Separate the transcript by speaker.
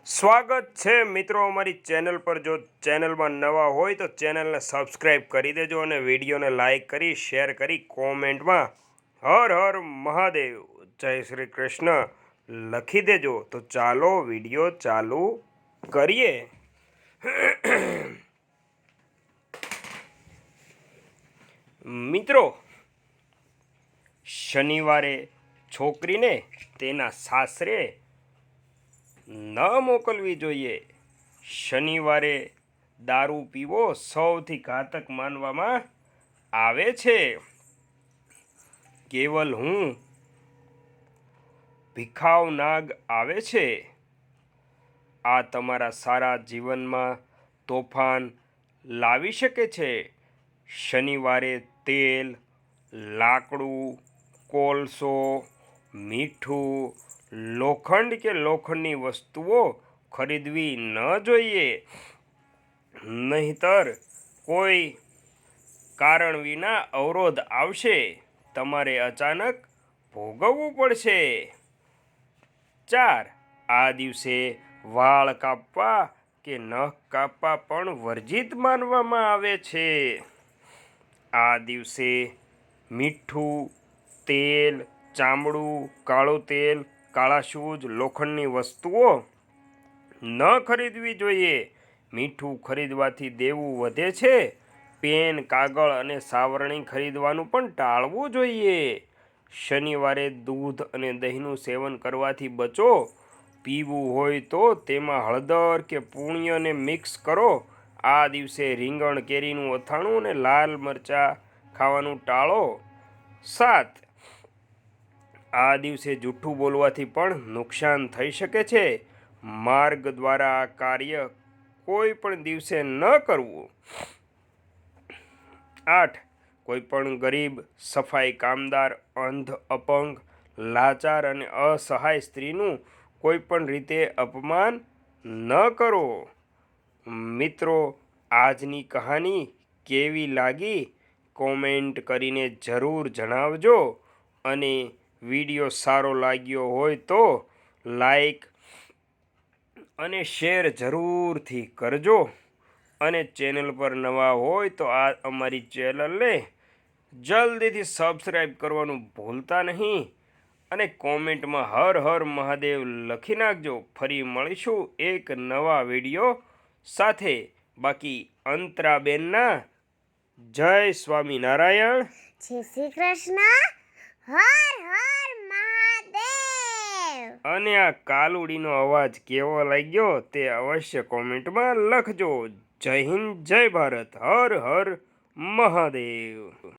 Speaker 1: સ્વાગત છે મિત્રો અમારી ચેનલ પર। જો ચેનલમાં નવા હોય તો ચેનલને સબસ્ક્રાઈબ કરી દેજો અને વિડીયોને લાઈક કરી શેર કરી કોમેન્ટમાં હર હર મહાદેવ જય શ્રી કૃષ્ણ લખી દેજો। તો ચાલો વિડીયો ચાલુ કરીએ। મિત્રો, શનિવારે છોકરીને તેના સાસરે ન મોકલવી જોઈએ। શનિવારે દારૂ પીવો સૌથી ઘાતક માનવામાં આવે છે। કેવલ હું ભીખાવ નાગ આવે છે। આ તમારા સારા જીવનમાં તોફાન લાવી શકે છે। શનિવારે તેલ, લાકડું, કોલસો, મીઠું, લોખંડ કે લોખંડની વસ્તુઓ ખરીદવી ન જોઈએ, નહીંતર કોઈ કારણ વિના અવરોધ આવશે, તમારે અચાનક ભોગવવું પડશે। 4. આ દિવસે વાળ કાપવા કે નખ કાપવા પણ વર્જિત માનવામાં આવે છે। આ દિવસે મીઠું, તેલ, ચામડું, કાળું તેલ, કાળા શૂઝ, લોખંડની વસ્તુઓ ન ખરીદવી જોઈએ। મીઠું ખરીદવાથી દેવું વધે છે। પેન, કાગળ અને સાવરણી ખરીદવાનું પણ ટાળવું જોઈએ। શનિવારે દૂધ અને દહીંનું સેવન કરવાથી બચો। પીવું હોય તો તેમાં હળદર કે પૂણિયાને મિક્સ કરો। આ દિવસે રીંગણ, કેરીનું અથાણું અને લાલ મરચાં ખાવાનું ટાળો। 7. આ દિવસે જૂઠું બોલવાથી પણ નુકસાન થઈ શકે છે। માર્ગ દ્વારા આ કાર્ય કોઈ પણ દિવસે ન કરવું। 8. કોઈ પણ ગરીબ, સફાઈ કામદાર, અંધ, અપંગ, લાચાર અને અસહાય સ્ત્રીનું કોઈ પણ રીતે અપમાન ન કરો। મિત્રો, આજની કહાની કેવી લાગી કોમેન્ટ કરીને જરૂર જણાવજો અને વિડીયો સારો લાગ્યો હોય તો લાઈક અને શેર જરૂરથી કરજો અને ચેનલ પર નવા હોય તો આ અમારી ચેનલને જલ્દીથી સબસ્ક્રાઈબ કરવાનું ભૂલતા નહીં અને કોમેન્ટમાં હર હર મહાદેવ લખી નાખજો। ફરી મળીશું એક નવા વિડીયો સાથે। બાકી અંતરાબેનના જય સ્વામિનારાયણ,
Speaker 2: જય શ્રી કૃષ્ણ, હર હર મહાદેવ।
Speaker 1: અને આ કાલુડીનો અવાજ કેવો લાગ્યો તે અવશ્ય કોમેન્ટમાં લખજો। જય હિન્દ, જય ભારત, હર હર મહાદેવ।